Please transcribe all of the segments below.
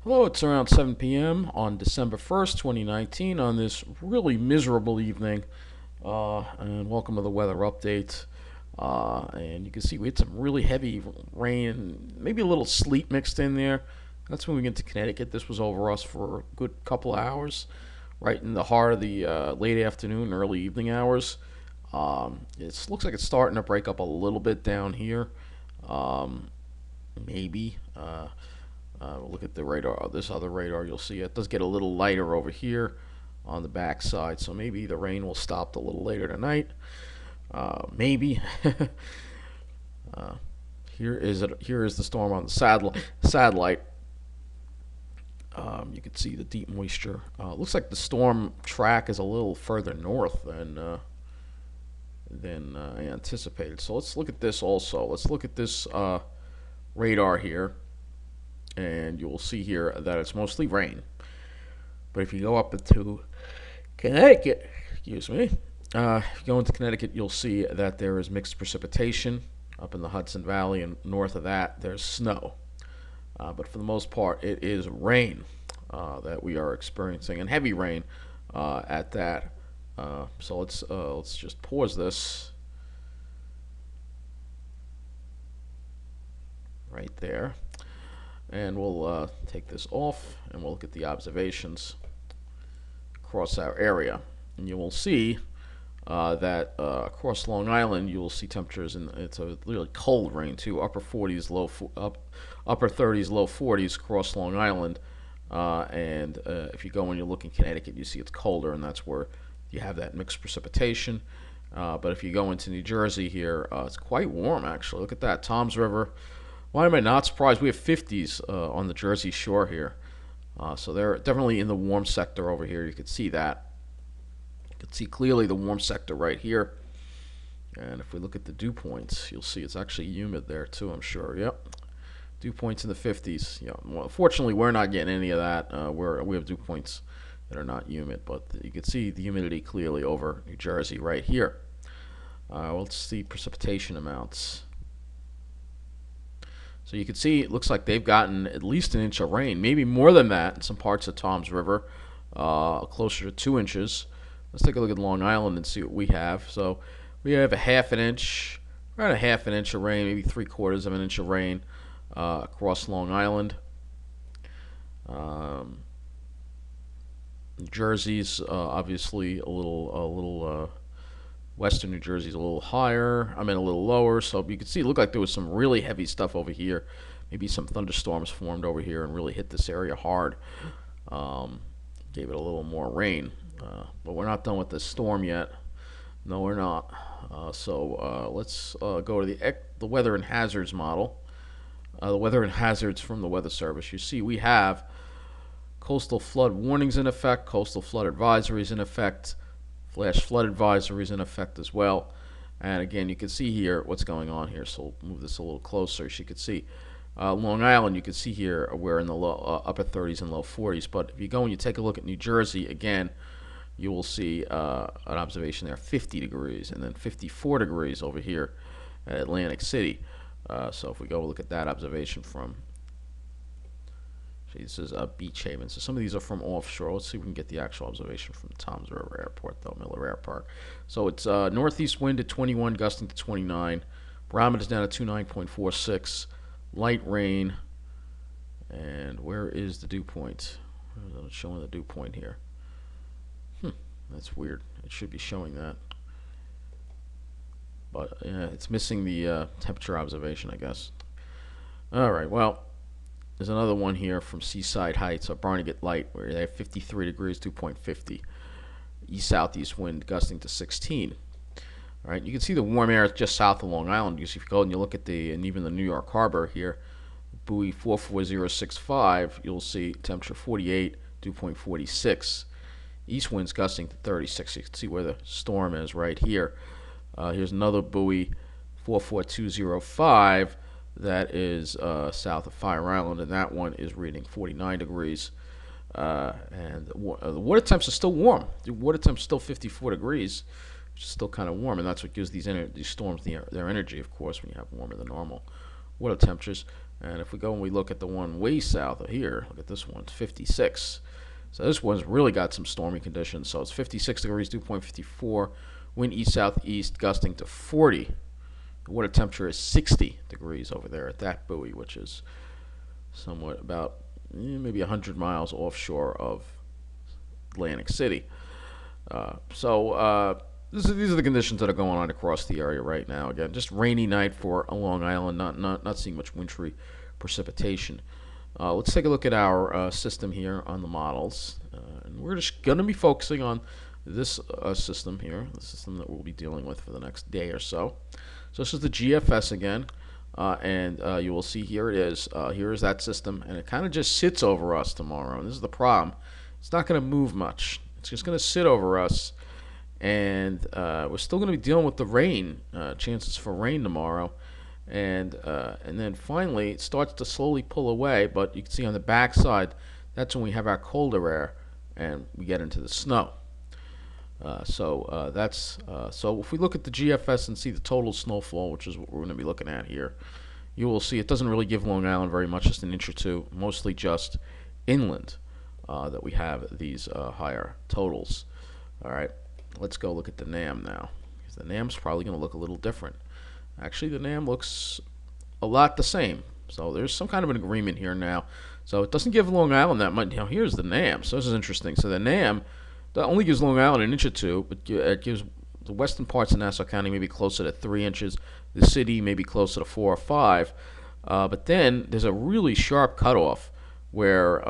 Hello, it's around 7 p.m. on December 1st, 2019, on this really miserable evening. And welcome to the weather update. And you can see we had some really heavy rain, maybe a little sleet mixed in there. That's when we get to Connecticut. This was over us for a good couple of hours, right in the heart of the late afternoon, early evening hours. It looks like it's starting to break up a little bit down here. Um, Maybe. Look at the radar. This other radar, you'll see it does get a little lighter over here on the back side. So maybe the rain will stop a little later tonight. Maybe. uh, Here is it. Here is the storm on the satellite. You can see the deep moisture. Looks like the storm track is a little further north than I anticipated. So let's look at this also. Let's look at this radar here, and you will see here that it's mostly rain. But if you go up into Connecticut, excuse me, if you go into Connecticut, you'll see that there is mixed precipitation up in the Hudson Valley, and north of that, there's snow. But for the most part, it is rain that we are experiencing, and heavy rain at that. So let's just pause this right there, and we'll take this off, and we'll look at the observations across our area. And you will see that across Long Island, you will see temperatures, and it's a really cold rain too, upper 40s, upper 30s, low 40s across Long Island. And if you go and you look in Connecticut, you see it's colder, and that's where you have that mixed precipitation. But if you go into New Jersey here, it's quite warm actually. Look at that, Tom's River. Why am I not surprised? We have 50s on the Jersey Shore here. So they're definitely in the warm sector over here. You can see that. You can see clearly the warm sector right here. And if we look at the dew points, you'll see it's actually humid there too, I'm sure. Yep. Dew points in the 50s. Yeah. Well, fortunately, we're not getting any of that. We have dew points that are not humid, but you can see the humidity clearly over New Jersey right here. Let's see precipitation amounts. So you can see it looks like they've gotten at least an inch of rain, maybe more than that in some parts of Tom's River, closer to 2 inches. Let's take a look at Long Island and see what we have. So we have a half an inch, around a half an inch of rain, maybe 3/4 of an inch of rain across Long Island. New Jersey's obviously a little. Western New Jersey's a little higher. I mean, a little lower. So you can see, it looked like there was some really heavy stuff over here. Maybe some thunderstorms formed over here and really hit this area hard. Gave it a little more rain. But we're not done with this storm yet. No, we're not. So let's go to the weather and hazards model. The weather and hazards from the Weather Service. You see, we have coastal flood warnings in effect, coastal flood advisories in effect, flash flood advisories in effect as well. And again, you can see here what's going on here. So we'll move this a little closer so you can see. Long Island, you can see here we're in the upper 30s and low 40s. But if you go and you take a look at New Jersey, again, you will see an observation there, 50 degrees, and then 54 degrees over here at Atlantic City. So if we go look at that observation from, this is Beach Haven. So some of these are from offshore. Let's see if we can get the actual observation from Toms River Airport, though, Miller Air Park. So it's northeast wind at 21, gusting to 29. Barometer's down at 29.46. Light rain. And where is the dew point? It's showing the dew point here. That's weird. It should be showing that. But yeah, it's missing the temperature observation, I guess. All right, well, there's another one here from Seaside Heights, or Barnegat Light, where they have 53 degrees, 2.50. East-southeast wind gusting to 16. All right, you can see the warm air just south of Long Island. If you go and you look at and even the New York Harbor here, buoy 44065, you'll see temperature 48, dew point 46. East winds gusting to 36. You can see where the storm is right here. Here's another buoy 44205 that is south of Fire Island, and that one is reading 49 degrees. And the water temps are still warm. The water temps are still 54 degrees, which is still kind of warm, and that's what gives these storms their energy, of course, when you have warmer than normal water temperatures. And if we go and we look at the one way south of here, look at this one, 56. So this one's really got some stormy conditions. So it's 56 degrees, dew point 54, wind east southeast gusting to 40. The water temperature is 60 degrees over there at that buoy, which is somewhat about maybe 100 miles offshore of Atlantic City. These are the conditions that are going on across the area right now. Again, just rainy night for Long Island, not seeing much wintry precipitation. Let's take a look at our system here on the models. And we're just going to be focusing on this system here, the system that we'll be dealing with for the next day or so. So this is the GFS again. And you will see here it is. Here is that system, and it kind of just sits over us tomorrow. And this is the problem. It's not going to move much. It's just going to sit over us, and we're still going to be dealing with the rain, chances for rain tomorrow. And then finally it starts to slowly pull away, but you can see on the back side, that's when we have our colder air, and we get into the snow. So if we look at the GFS and see the total snowfall, which is what we're going to be looking at here, you will see it doesn't really give Long Island very much, just an inch or two, mostly just inland that we have these higher totals. All right, let's go look at the NAM now, because the NAM's probably going to look a little different. Actually, the NAM looks a lot the same. So there's some kind of an agreement here now. So it doesn't give Long Island that much. Now here's the NAM. So this is interesting. So the NAM that only gives Long Island an inch or two, but it gives the western parts of Nassau County maybe closer to 3 inches. The city maybe closer to 4 or 5. But then there's a really sharp cutoff where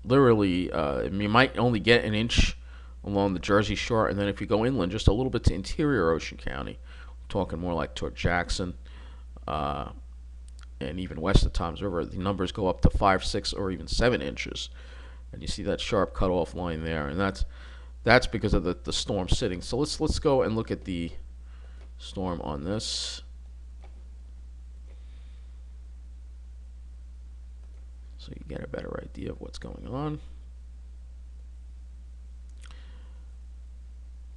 literally you might only get an inch along the Jersey Shore, and then if you go inland just a little bit to interior Ocean County, we're talking more like toward Jackson, and even west of Toms River, the numbers go up to 5, 6, or even 7 inches. And you see that sharp cutoff line there, and that's because of the storm sitting. So let's go and look at the storm on this. So you get a better idea of what's going on.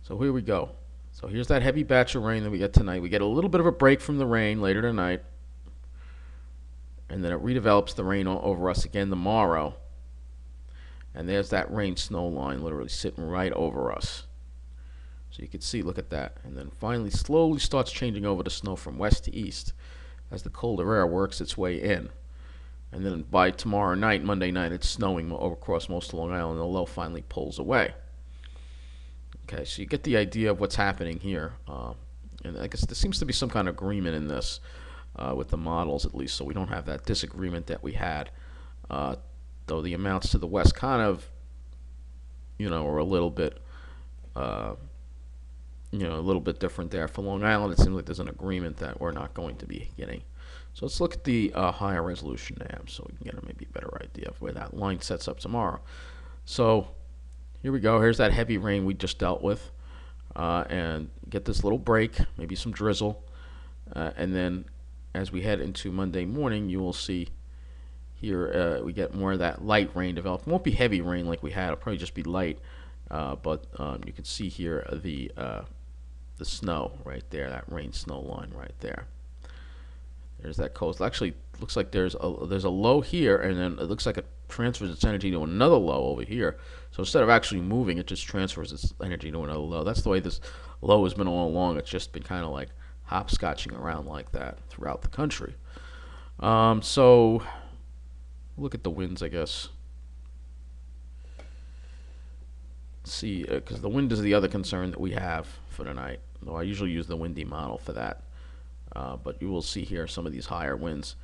So here we go. So here's that heavy batch of rain that we get tonight. We get a little bit of a break from the rain later tonight, and then it redevelops the rain over us again tomorrow. And there's that rain snow line literally sitting right over us. So you can see, look at that. And then finally slowly starts changing over to snow from west to east as the colder air works its way in. And then by tomorrow night, Monday night, it's snowing across most of Long Island, and the low finally pulls away. Okay, so you get the idea of what's happening here. And I guess there seems to be some kind of agreement in this with the models, at least, so we don't have that disagreement that we had. Though the amounts to the west kind of, are a little bit, a little bit different there. For Long Island, it seems like there's an agreement that we're not going to be getting. So let's look at the higher resolution NAM so we can get maybe a better idea of where that line sets up tomorrow. So here we go. Here's that heavy rain we just dealt with. And get this little break, maybe some drizzle. And then as we head into Monday morning, you will see here we get more of that light rain develop. It won't be heavy rain like we had. It'll probably just be light. But you can see here the snow right there, that rain snow line right there. There's that coast. Actually, looks like there's a low here, and then it looks like it transfers its energy to another low over here. So instead of actually moving, it just transfers its energy to another low. That's the way this low has been all along. It's just been kind of like hopscotching around like that throughout the country. So look at the winds, I guess. See, because the wind is the other concern that we have for tonight. Though I usually use the windy model for that. But you will see here some of these higher winds.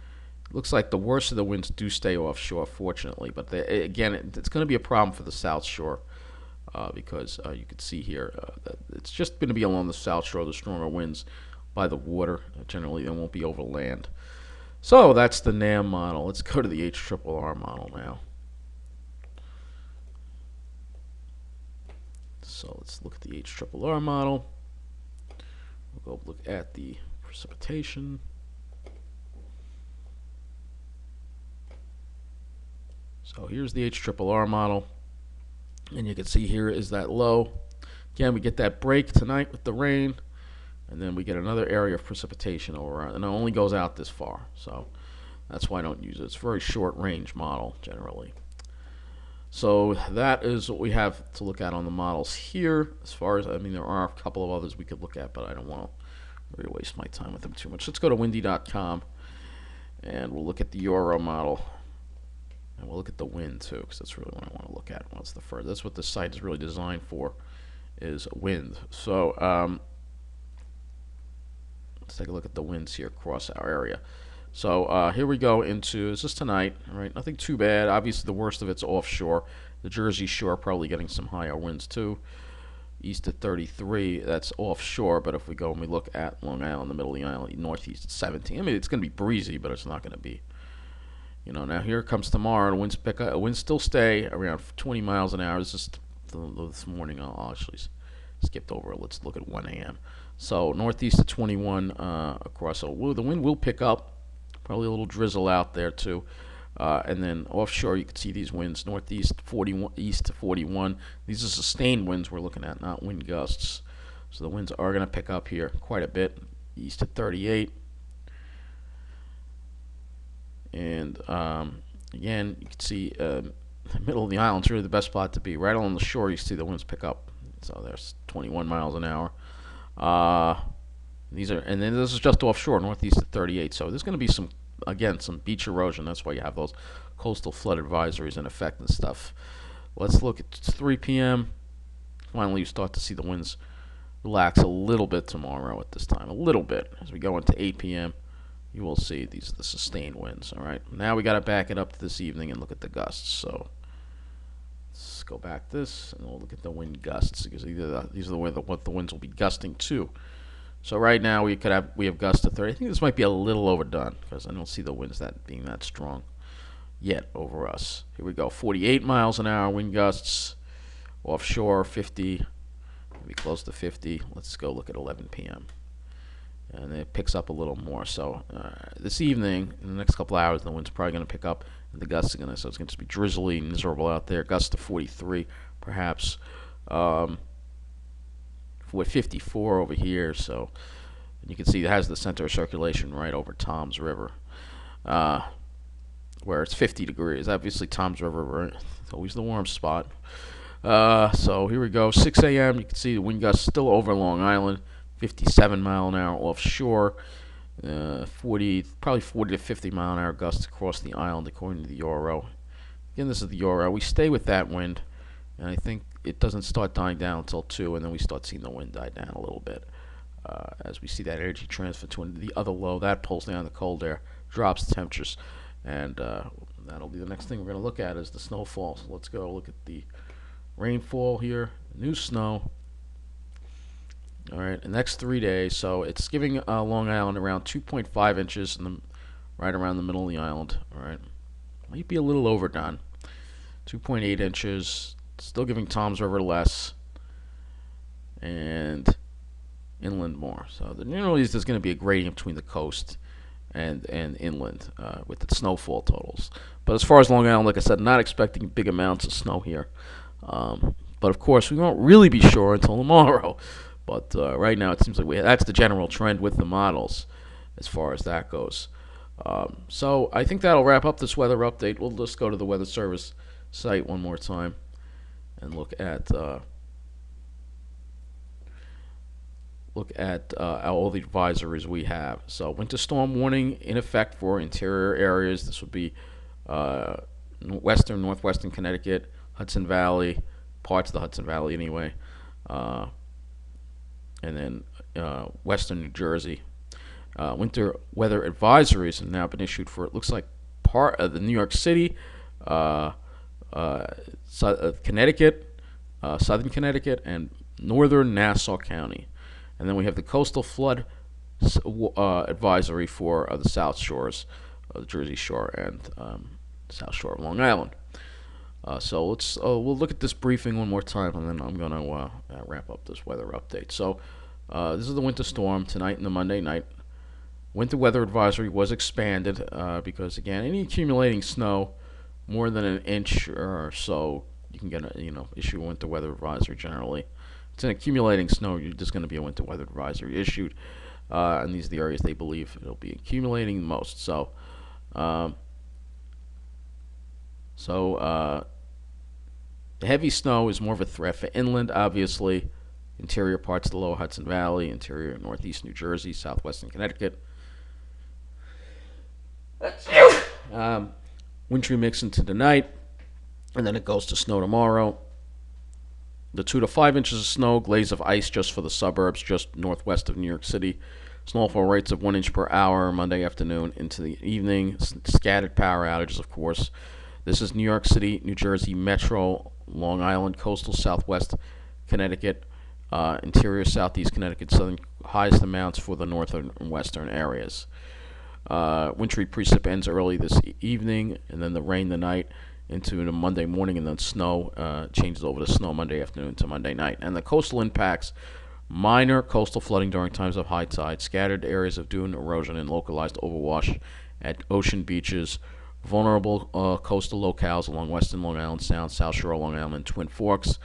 Looks like the worst of the winds do stay offshore, fortunately. But again, it's going to be a problem for the South Shore because you can see here that it's just going to be along the South Shore, the stronger winds by the water. Generally, they won't be over land. So that's the NAM model. Let's go to the HRRR model now. So let's look at the HRRR model. We'll go look at the precipitation. So here's the HRRR model, and you can see here is that low. Again, we get that break tonight with the rain, and then we get another area of precipitation over, and it only goes out this far. So That's why I don't use it. It's a very short range model generally. So that is what we have to look at on the models here. As far as, I mean, there are a couple of others we could look at, but I don't want to really waste my time with them too much. Let's go to windy.com and we'll look at the Euro model. And we'll look at the wind too, because that's really what I want to look at. What's the first? That's what the site is really designed for, is wind. So let's take a look at the winds here across our area. So here we go into, this is tonight, all right? Nothing too bad. Obviously, the worst of it's offshore. The Jersey Shore probably getting some higher winds too. East at 33, that's offshore. But if we go and we look at Long Island, the middle of the island, northeast at 17. I mean, it's going to be breezy, but it's not going to be. You know, now here comes tomorrow. The winds pick up. Winds still stay around 20 miles an hour. This morning. I'll actually skipped over. Let's look at 1 a.m. So northeast at 21 across. So the wind will pick up. Probably a little drizzle out there too. And then offshore, you can see these winds. Northeast 41, east to 41. These are sustained winds we're looking at, not wind gusts. So the winds are going to pick up here quite a bit. East at 38. And again, you can see the middle of the island is really the best spot to be. Right along the shore, you see the winds pick up. So there's 21 miles an hour. And then this is just offshore, northeast at 38. So there's going to be some beach erosion. That's why you have those coastal flood advisories in effect and stuff. Let's look at 3 p.m. Finally, you start to see the winds relax a little bit tomorrow at this time. A little bit. As we go into 8 p.m., you will see these are the sustained winds. All right. Now we got to back it up to this evening and look at the gusts. So let's go back this and we'll look at the wind gusts, because these are the way what the winds will be gusting to. So right now we have gusts to 30. I think this might be a little overdone because I don't see the winds being that strong yet over us. Here we go. 48 miles an hour wind gusts. Offshore 50. Maybe close to 50. Let's go look at 11 p.m. And it picks up a little more. So this evening, in the next couple hours, the wind's probably going to pick up, and the gusts are going to. So it's going to be drizzly and miserable out there. Gusts to 43, perhaps. With 54 over here. So you can see it has the center of circulation right over Tom's River, where it's 50 degrees. Obviously, Tom's River is always the warm spot. So here we go. 6 a.m. You can see the wind gusts still over Long Island. 57 mile an hour offshore, 40 to 50 mile an hour gusts across the island, according to the Euro. Again, this is the Euro. We stay with that wind, and I think it doesn't start dying down until 2, and then we start seeing the wind die down a little bit as we see that energy transfer to the other low. That pulls down the cold air, drops the temperatures, and that'll be the next thing we're going to look at is the snowfall. So let's go look at the rainfall here. New snow. All right, the next 3 days. So it's giving Long Island around 2.5 inches right around the middle of the island. All right, might be a little overdone. 2.8 inches. Still giving Tom's River less, and inland more. So generally there's going to be a gradient between the coast and inland with the snowfall totals. But as far as Long Island, like I said, not expecting big amounts of snow here. But of course, we won't really be sure until tomorrow. But right now, it seems like that's the general trend with the models as far as that goes. So I think that'll wrap up this weather update. We'll just go to the Weather Service site one more time and look at all the advisories we have. So winter storm warning in effect for interior areas. This would be northwestern Connecticut, Hudson Valley, parts of the Hudson Valley anyway, and then western New Jersey. Winter weather advisories have now been issued for, it looks like, part of the New York City, Connecticut, southern Connecticut, and northern Nassau County. And then we have the coastal flood advisory for the South Shores, the Jersey Shore, and South Shore of Long Island. So we'll look at this briefing one more time, and then I'm going to wrap up this weather update. So this is the winter storm tonight and the Monday night. Winter weather advisory was expanded because, again, any accumulating snow more than an inch or so, you can get issue a winter weather advisory generally. If it's an accumulating snow, you're just going to be a winter weather advisory issued, and these are the areas they believe it'll be accumulating most. So Um, so the heavy snow is more of a threat for inland, obviously, interior parts of the lower Hudson Valley, interior northeast New Jersey, southwestern Connecticut. Um, Wintry mix into the night, and then it goes to snow tomorrow. The 2 to 5 inches of snow, glaze of ice just for the suburbs, just northwest of New York City. Snowfall rates of 1 inch per hour Monday afternoon into the evening. Scattered power outages, of course. This is New York City, New Jersey Metro, Long Island, coastal Southwest Connecticut, interior Southeast Connecticut, southern highest amounts for the northern and western areas. Wintry precip ends early this evening, and then the rain the night into the Monday morning, and then snow changes over to snow Monday afternoon to Monday night. And the coastal impacts: minor coastal flooding during times of high tide, scattered areas of dune erosion, and localized overwash at ocean beaches. Vulnerable coastal locales along western Long Island Sound, South Shore Long Island, and Twin Forks.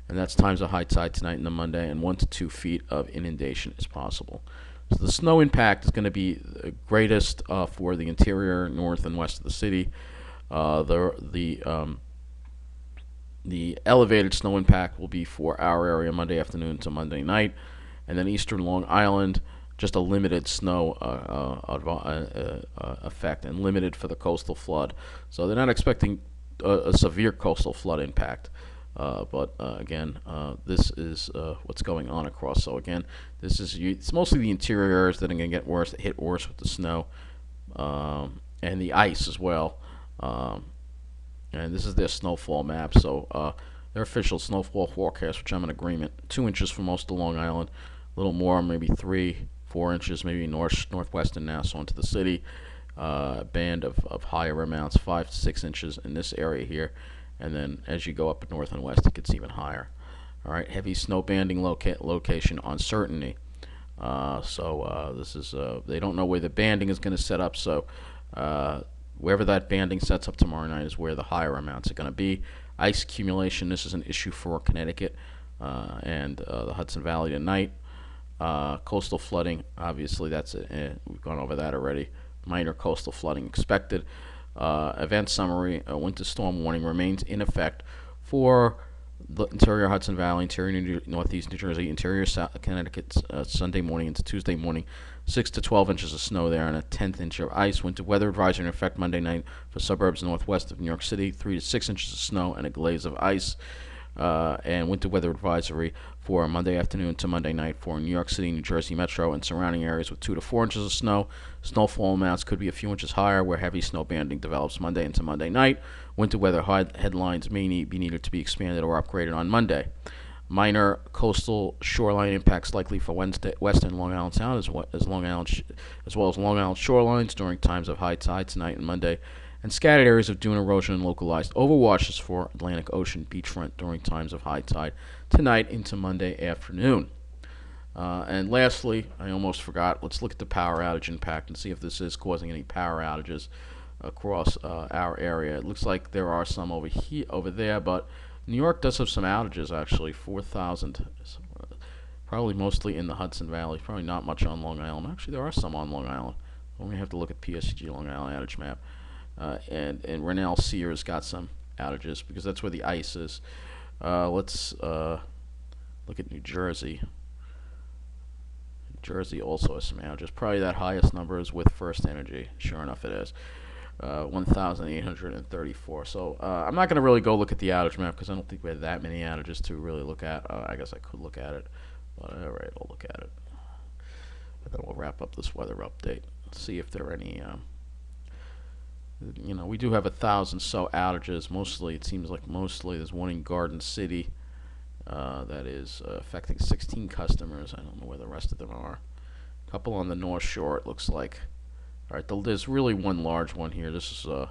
And that's times of high tide tonight and the Monday, and 1 to 2 feet of inundation is possible. So the snow impact is going to be the greatest for the interior, north, and west of the city. The elevated snow impact will be for our area Monday afternoon to Monday night, and then eastern Long Island, just a limited snow effect, and limited for the coastal flood. So they're not expecting a severe coastal flood impact. But again, this is what's going on across. So again, it's mostly the interior areas that are going to get worse, hit worse with the snow, and the ice as well. And this is their snowfall map. So their official snowfall forecast, which I'm in agreement: 2 inches for most of Long Island, a little more, maybe 3-4 inches, maybe northwestern Nassau into the city. Band of higher amounts, 5 to 6 inches in this area here. And then as you go up north and west, it gets even higher. All right, heavy snow banding location uncertainty. This is they don't know where the banding is going to set up. So wherever that banding sets up tomorrow night is where the higher amounts are going to be. Ice accumulation. This is an issue for Connecticut and the Hudson Valley tonight. Coastal flooding. Obviously, we've gone over that already. Minor coastal flooding expected. Event summary: a winter storm warning remains in effect for the interior Hudson Valley, interior northeast New Jersey, interior South Connecticut, Sunday morning into Tuesday morning. 6 to 12 inches of snow there and a 1/10 inch of ice. Winter weather advisory in effect Monday night for suburbs northwest of New York City. 3 to 6 inches of snow and a glaze of ice. And winter weather advisory for Monday afternoon to Monday night for New York City, New Jersey Metro, and surrounding areas with 2 to 4 inches of snow. Snowfall amounts could be a few inches higher where heavy snow banding develops Monday into Monday night. Winter weather headlines may be needed to be expanded or upgraded on Monday. Minor coastal shoreline impacts likely for western Long Island Sound as well as Long Island shorelines during times of high tide tonight and Monday, and scattered areas of dune erosion and localized overwashes for Atlantic Ocean beachfront during times of high tide tonight into Monday afternoon. And lastly, I almost forgot, let's look at the power outage impact and see if this is causing any power outages across our area. It looks like there are some over there, but New York does have some outages actually. 4,000, probably mostly in the Hudson Valley. Probably not much on Long Island. Actually, there are some on Long Island. We only have to look at PSG Long Island outage map. And Rennell Sears got some outages because that's where the ice is. Let's look at New Jersey. New Jersey also has some outages. Probably that highest number is with First Energy. Sure enough, it is. 1,834. So I'm not going to really go look at the outage map because I don't think we have that many outages to really look at. I guess I could look at it, but all right, I'll look at it. And then we'll wrap up this weather update. See if there are any. We do have 1,000 so outages. Mostly, it seems like there's one in Garden City that is affecting 16 customers. I don't know where the rest of them are. A couple on the North Shore, it looks like. All right, there's really one large one here. This is a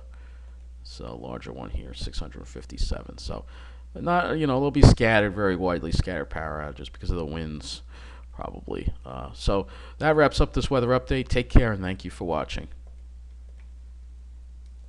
larger one here, 657. So, not they'll be scattered, very widely scattered power outages because of the winds, probably. So that wraps up this weather update. Take care and thank you for watching.